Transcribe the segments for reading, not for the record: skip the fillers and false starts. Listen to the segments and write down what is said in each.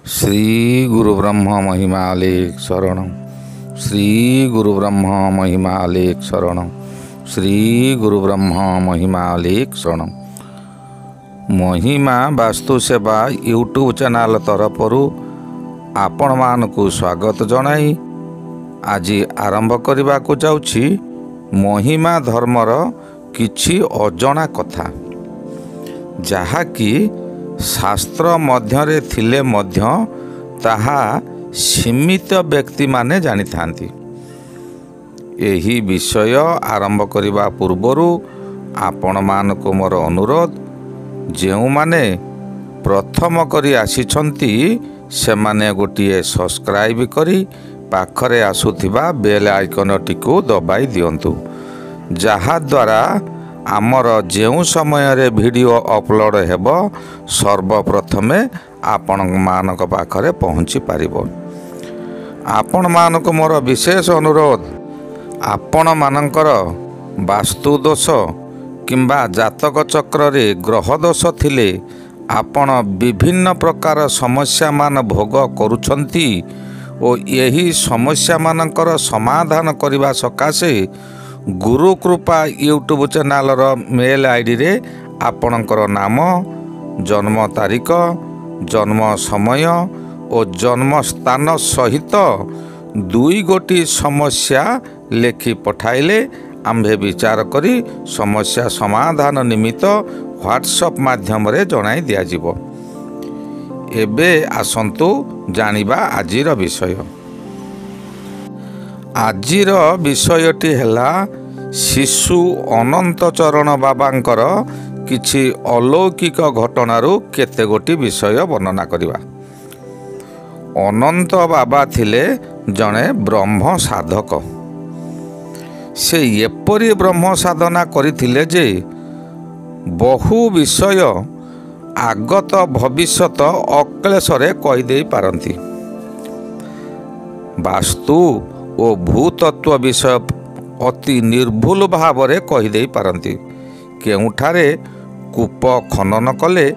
श्री गुरु ब्रह्म महिमालेख शरणं। श्री गुरु ब्रह्म महिमालेख शरणं। श्री गुरु ब्रह्म महिमालेख शरणं। महिमा वास्तु सेवा यूट्यूब चैनल तरफरु आपण मानकु स्वागत जनाई आज आरंभ करने को जाऊँगी महिमा धर्मर किछि अजଣା कथा जहाँकि शास्त्र मध्यरे थिले मध्य ताहा सीमित व्यक्ति माने जानी थांती। एही विषय आरंभ करने पूर्वरु आपण मानकु मोर अनुरोध जेउ माने प्रथम करी आसीछंती से माने गोटिए सब्सक्राइब करी पाखरे आसुथिबा बेल आइकन टिकु दबाई दियंतु जहा द्वारा आमर जेउ समय रे वीडियो अपलोड हेबो सर्वप्रथमे आपण मानक पाखरे पहुँची पारिबो। आपण मानक मोर विशेष अनुरोध आपण मानकर वास्तु दोष किंबा जातक चक्र रे ग्रह दोष थिले आपण विभिन्न प्रकार समस्या मान भोग करुछंती ओ यही समस्या मानकर समाधान करने सकाशे गुरु कृपा यूट्यूब चैनल मेल आईडी रे आपणकर नाम जन्म तारीख जन्म समय और जन्म स्थान सहित दुई गोटी समस्या लेखि पठाइले आम्भे विचार करी समस्या समाधान निमित्त व्हाट्सएप माध्यम रे जणाई दिया जिवो। एबे आसंतु जानिबा आजिर विषय। आजिर विषयटी हैला शिशु अनंत चरण बाबांकर किछि अलौकिक घटनारू केते गोटी विषय वर्णना करिबा। अनंत बाबा थिले जणे ब्रह्म साधक। से एपरी ब्रह्म साधना करिथिले जे बहु विषय आगत भविष्यत अक्लेशरे कहीदे पारंती। वास्तु ओ भूतत्व विषय अति निर्भुल भाव रे कहीदे पारंती। केउठारे कूप खनन कले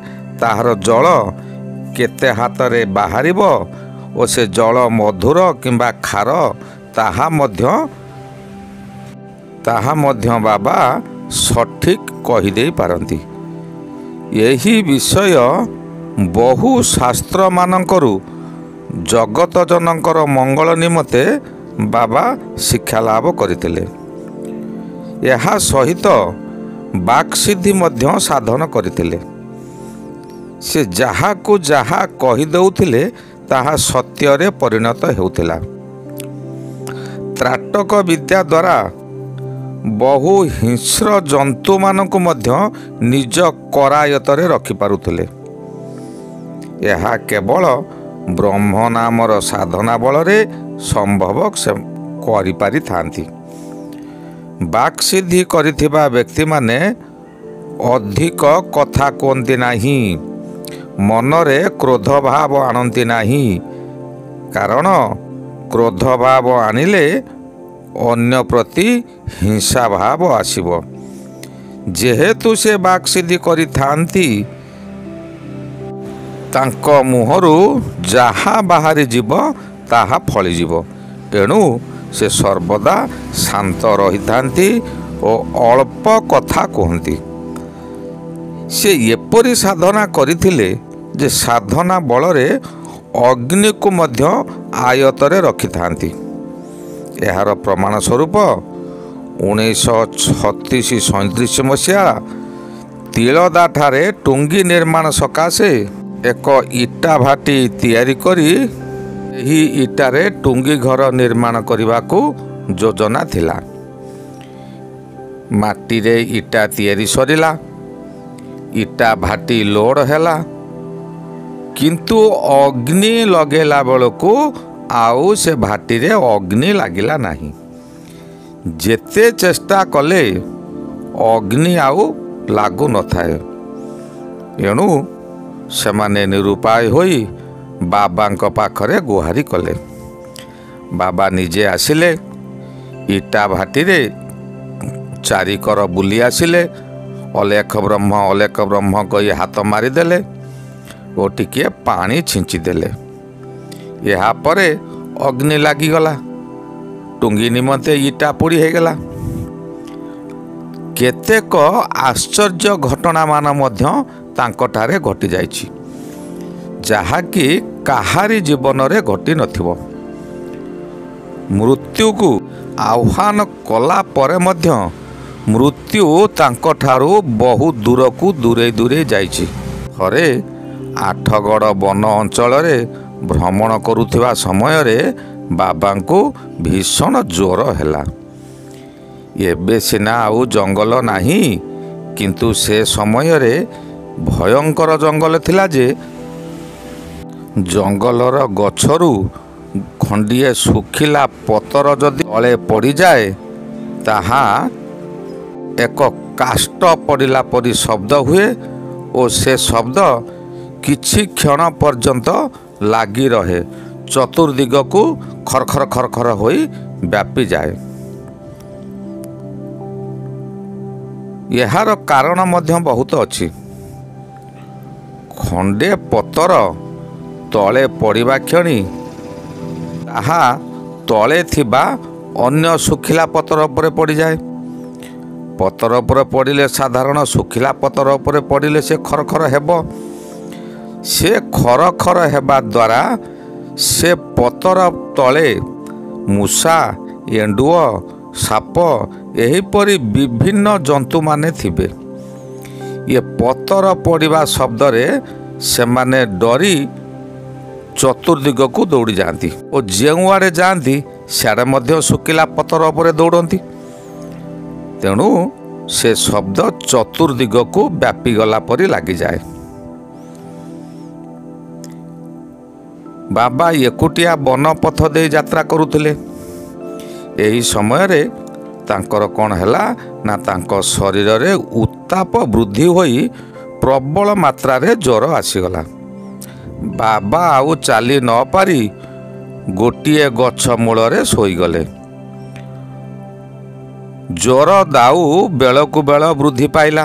ताहार जल केते हाथ रे बाहरिबो ओ से जल मधुर किंबा खार ताहा मध्य बाबा सठिक कहीदे पारंती। यही विषय बहु शास्त्र मानकरू जगत जनकर मंगल निमते बाबा शिक्षा लाभ करथिले। एहा सहित वाक्सिद्धि मध्य साधन करथिले। से जहा को जहा कहि दउथिले ताहा सत्य रे परिणत हेउथिला। त्राटक विद्या द्वारा बहु हिंस्र जंतु मानकु मध्य निज करायत रे रखि पारुथिले। एहा केवल ब्रह्म नामर साधना बल रे संभव से करि पारि थांती। बाक सिद्धि करिथिबा व्यक्ति माने अधिक कथा कोंती नाही, मनरे क्रोध भाव आनंती नाही। कारण क्रोध भाव आनिले अन्य प्रति हिंसा भाव आसिबो। जेहेतु से बाक सिद्धि करि थांती तांको मुहरु जहा बाहरी जीव ताहा फली जीव। एणु से सर्वदा शांत रही थांती और अल्प कथा कहती। से एपरी साधना करिथिले जे साधना बलरे अग्नि को मध्य आयतरे रखि थांती। एहार प्रमाण स्वरूप 1936-37 मसीहा तिलदा ठारे टुंगी निर्माण सकाशे एक इटा भाटी तैयारी करी एही इटारे टुंगी घर निर्माण करने को योजना थिला। माटी रे इटा तैयारी सरिला, इटा भाटी लोड हैला, किंतु अग्नि लगेला बेलको आउ से भाटी रे अग्नि लागिला नाही। जेते चेष्टा कले अग्नि आउ लागू न थाए। एणु सेमाने निरुपाय होई बाबांक पाखरे गुहारी कले। बाबा निजे आसिले, इटा भाटी रे चारिकर बुली आसिले, अलेख ब्रह्म कही हाथ मारिदेले ओ टिके पानी छिंची देले। यापर अग्नि लागिगला, टुंगी निमंते इटा पोड़ी होगला। केतेक आश्चर्य घटना मान मध्य तांकठारे घटी जाइछि, जहाँकि काहारी जीवन रे घटी नथिबो। मृत्यु को आह्वान कला परे मध्य मृत्यु तांकठारू बहु दूर को दूरे दूरे जाइछि। थरे आठगड़ वन अंचल रे भ्रमण करुथिबा समय रे बाबा को भीषण ज्वर हैला। एबे सिना आउ जंगल नाही, किंतु से समय रे भयंकर जंगल थिला जे जंगलर गछरू खंडिए सुखिला पतर जदि तले पड़ी जाए ताहा एक काष्ट पड़िला परी शब्द हुए और से शब्द किछि क्षण पर्यंत लागी रहे, चतुर्दिग को खरखर खरखर होई व्यापी जाए। यार कारण मध्य बहुत अच्छी। खंडे पतर तले पड़िबा क्षणी ताहा तले थिबा अन्य सुखिला पतर उपरे पड़ जाए। पतर उपरे पड़िले साधारण सुखिला पतर उपरे पड़िले से खरखर हेबो। से खरखर हेबा द्वारा से पतर तले मूषा, एंडुओ, साप एहीपरि विभिन्न जंतु माने थिबे। ये पतर पड़िबा शब्द रे से माने डरी चतुर्दिग को दौड़ी जाती और जेउ आड़े जाती सियाड़े मध्य सुखिला पतर उपरे दौड़ती। तेणु से शब्द चतुर्दिग को व्यापी गला परी लगी जाए। बाबा एकुटिया वन पथ दे यात्रा करुथिले। एही समय रे तांकर कौन हैला ना तांको शरीर रे उत्ताप वृद्धि होई प्रबल मात्रा रे ज्वर आसीगला। बाबा आउ चाली न पारी गोटिए गछ मूल रे शोईगले। ज्वर दाऊ बेलकु बेल वृद्धि पाइला।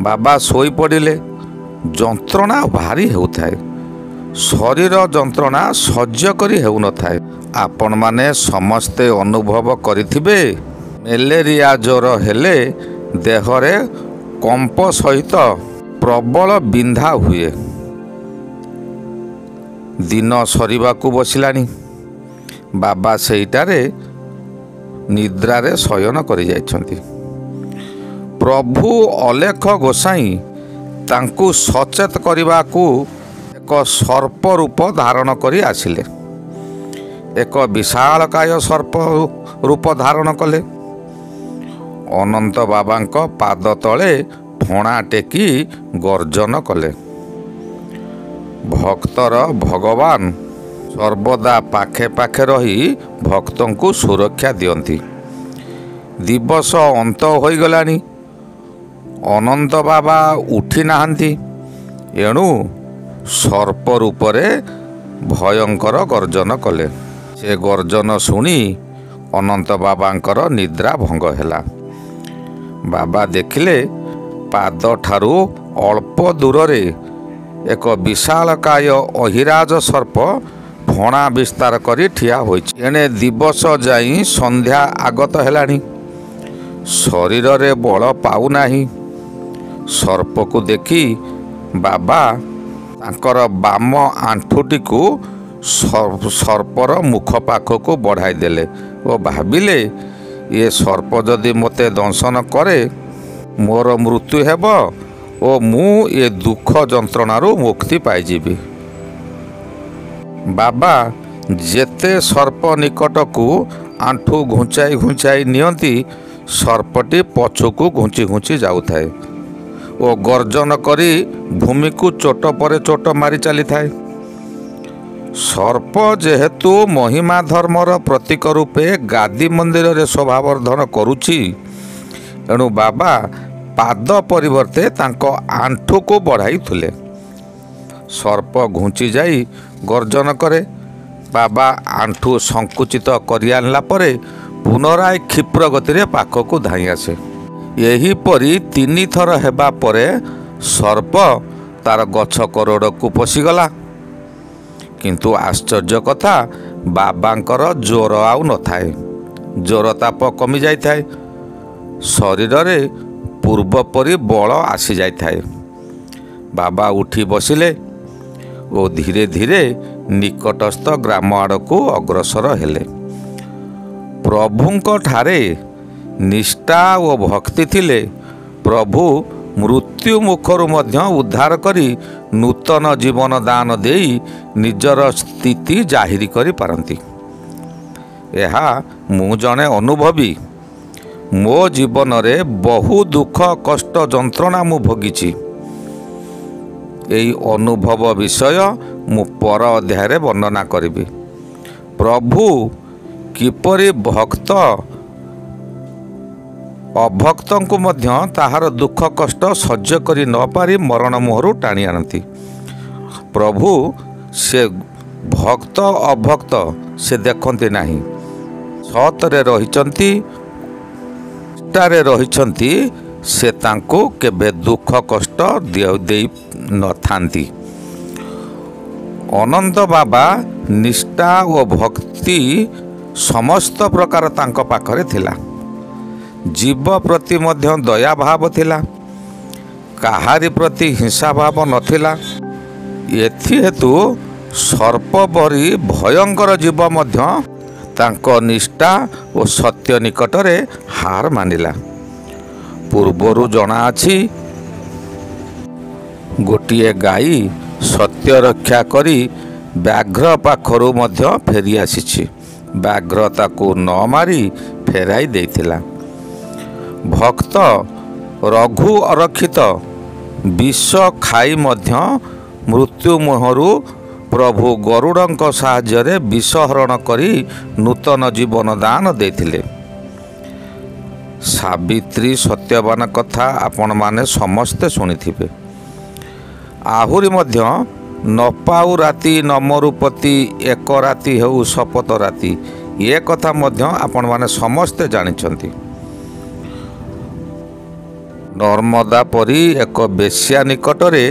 बाबा शोई पड़िले। जंत्रणा भारी हेउथाए। शरीर जंत्रणा सह्य करी हेउ न थाए। आपण माने समस्ते अनुभव करिथिबे मलेरिया ज्वर हेले देहरे कंप सहित प्रबल बिंधा हुए। दिन सरीबाकू बसिलानी। बाबा सेइटारे निद्रारे शयन करि जाइछन्ति। प्रभु अलेख गोसाई तांकू सचेत करिबाकू एक सर्प रूप धारण करी आसिले। एक विशालकाय सर्प रूप धारण कले। अनंत बाबांक पाद तले फणा टेकी गर्जन कले। भक्तर भगवान सर्वदा पाखे पाखे रही भक्तों को सुरक्षा दियंती। दिवस अंत हो गलानी। अनंत बाबा उठी नाहांती। एणु सर्प रूपरे भयंकर गर्जन कले। से गर्जन शुणी अनंत बाबांकर निद्रा भंग हैला। बाबा देखिले पाद ठारू अल्प दूर रे एक विशालकाय अहिराज सर्प फणा विस्तार करी ठिया होइछि। एणे दिवस जाई संध्या आगत हेलानी। शरीर रे बल पाउ नाही। सर्प को देखी बाबा तांकर बाम आंठुटी को सर्पर मुख पाख को बढ़ाई देले और भाविले ये सर्प जदि मते दंशन करे मोर मृत्यु हेब और मु ये दुख जंत्रणारू मुक्ति पाइजिबी। बाबा जेते सर्प निकट को आंठू घुंचाई घुंचाई नियंती सर्पटी पछकू घुंची घुंची जाउथाए और गर्जन करी भूमि को चोट परे चोट मारी चली थाए। सर्प जेहेतु महिमा धर्मर प्रतीक रूपे गादी मंदिर रे शोभावर्धन करुछि, एणु बाबा पाद परिवर्ते तांको आंठू को बढ़ाई थुले। सर्प घुंची जाई गर्जन करे। बाबा आंठू संकुचित करि आनला परे पुनराय क्षिप्र गति रे पाखकू धाई आसे। यही परी 3 थर हेबा परे सर्प तार गछ करोड़ को पशिगला। କିନ୍ତୁ ଆଶ୍ଚର୍ଯ୍ୟ କଥା, ବାବାଙ୍କର ଜ୍ୱର ଆଉ ନଥାଏ। ଜ୍ୱର ତାପ କମି ଯାଇଥାଏ। ଶରୀରରେ ପୂର୍ବ ପରି ବଳ ଆସିଯାଇଥାଏ। ବାବା ଉଠି ବସିଲେ ଓ ଧୀରେ ଧୀରେ ନିକଟସ୍ଥ ଗ୍ରାମ ଆଡ଼କୁ ଅଗ୍ରସର ହେଲେ। ପ୍ରଭୁଙ୍କ ଠାରେ ନିଷ୍ଠା ଓ ଭକ୍ତି ଥିଲେ ପ୍ରଭୁ ମୃତ୍ୟୁ ମୁଖରୁ ମଧ୍ୟ ଉଦ୍ଧାର କରି ନୂତନ ଜୀବନ ଦାନ ଦେଇ ନିଜର ସ୍ଥିତି ଜାହିର କରିପାରନ୍ତି। ଏହା ମୁଁ ଜଣେ ଅନୁଭବୀ। ମୋ ଜୀବନରେ ବହୁ ଦୁଃଖ କଷ୍ଟ ଯନ୍ତ୍ରଣା ମୁଁ ଭୋଗିଛି। ଏହି ଅନୁଭବ ବିଷୟ ମୁଁ ପର ଅଧ୍ୟାୟରେ ବର୍ଣ୍ଣନା କରିବି। ପ୍ରଭୁ କିପରି ଭକ୍ତ ଅଭକ୍ତଙ୍କୁ ମଧ୍ୟ ତାହାର ଦୁଃଖ କଷ୍ଟ ସହ୍ୟ କରି ନପାରି ମରଣ ମୁହଁରୁ ଟାଣି ଆଣନ୍ତି। ପ୍ରଭୁ ସେ ଭକ୍ତ ଅଭକ୍ତ ସେ ଦେଖନ୍ତି ନାହିଁ। ସତରେ ରହିଛନ୍ତି, ନିଷ୍ଠାରେ ରହିଛନ୍ତି, ସେ ତାଙ୍କୁ କେବେ ଦୁଃଖ କଷ୍ଟ ଦେଇ ନଥାନ୍ତି। ଅନନ୍ତ ବାବା ନିଷ୍ଠା ଓ ଭକ୍ତି ସମସ୍ତ ପ୍ରକାର ତାଙ୍କ ପାଖରେ ଥିଲା। ଜୀବ ପ୍ରତି ମଧ୍ୟ ଦୟାଭାବ ଥିଲା। କାହାରି ପ୍ରତି ହିଂସାଭାବ ନଥିଲା। ଏଥିହେତୁ ସର୍ପ ପରି ଭୟଙ୍କର ଜୀବ ମଧ୍ୟ ତାଙ୍କ ନିଷ୍ଠା ଓ ସତ୍ୟ ନିକଟରେ ହାର ମାନିଲା। ପୂର୍ବରୁ ଜଣାଅଛି, ଗୋଟିଏ ଗାଈ ସତ୍ୟ ରକ୍ଷା କରି ବ୍ୟାଘ୍ର ପାଖରୁ ମଧ୍ୟ ଫେରି ଆସିଛି। ବ୍ୟାଘ୍ର ତାକୁ ନ ମାରି ଫେରାଇ ଦେଇଥିଲା। ଭକ୍ତ ରଘୁ ଅରକ୍ଷିତ ବିଷ ଖାଇ ମଧ୍ୟ ମୃତ୍ୟୁ ମୁହଁରୁ ପ୍ରଭୁ ଗରୁଡ଼ଙ୍କ ସାହାଯ୍ୟରେ ବିଷ ହରଣ କରି ନୂତନ ଜୀବନ ଦାନ ଦେଇଥିଲେ। ସାବିତ୍ରୀ ସତ୍ୟବାନ କଥା ଆପଣମାନେ ସମସ୍ତେ ଶୁଣିଥିବେ। ଆହୁରି ମଧ୍ୟ ନ ପାଉ ରାତି ନ ମରୁ ପତି, ଏକ ରାତି ହେଉ ଶପଥ ରାତି, ଏ କଥା ମଧ୍ୟ ଆପଣମାନେ ସମସ୍ତେ ଜାଣିଛନ୍ତି। ନର୍ମଦା ପରି ଏକ ବେଶ୍ୟା ନିକଟରେ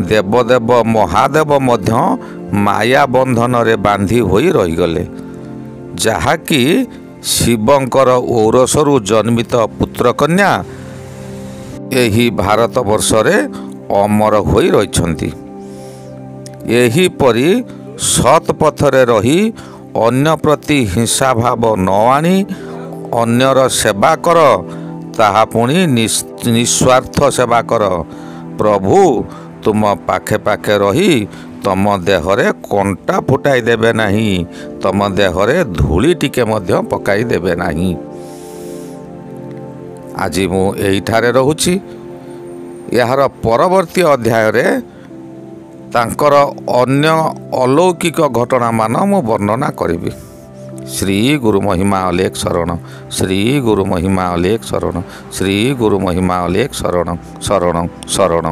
ଦେବଦେବ ମହାଦେବ ମଧ୍ୟ ମାୟା ବନ୍ଧନରେ ବାନ୍ଧି ହୋଇ ରହିଗଲେ, ଯାହାକି ଶିବଙ୍କର ଔରସରୁ ଜନ୍ମିତ ପୁତ୍ରକନ୍ୟା ଏହି ଭାରତବର୍ଷରେ ଅମର ହୋଇ ରହିଛନ୍ତି। ଏହିପରି ସତ୍ ପଥରେ ରହି ଅନ୍ୟ ପ୍ରତି ହିଂସାଭାବ ନ ଆଣି ଅନ୍ୟର ସେବା କର, ତାହା ପୁଣି ନିସ୍ୱାର୍ଥ ସେବା କର। ପ୍ରଭୁ ତୁମ ପାଖେ ପାଖେ ରହି ତମ ଦେହରେ କଣ୍ଟା ଫୁଟାଇ ଦେବେ ନାହିଁ, ତମ ଦେହରେ ଧୂଳି ଟିକେ ମଧ୍ୟ ପକାଇ ଦେବେ ନାହିଁ। ଆଜି ମୁଁ ଏଇଠାରେ ରହୁଛି। ଏହାର ପରବର୍ତ୍ତୀ ଅଧ୍ୟାୟରେ ତାଙ୍କର ଅନ୍ୟ ଅଲୌକିକ ଘଟଣାମାନ ମୁଁ ବର୍ଣ୍ଣନା କରିବି। ଶ୍ରୀ ଗୁରୁ ମହିମା ଅଲେଖ ଶରଣ। ଶ୍ରୀ ଗୁରୁ ମହିମା ଅଲେଖ ଶରଣ। ଶ୍ରୀ ଗୁରୁ ମହିମା ଅଲେଖ ଶରଣ ଶରଣ ଶରଣ।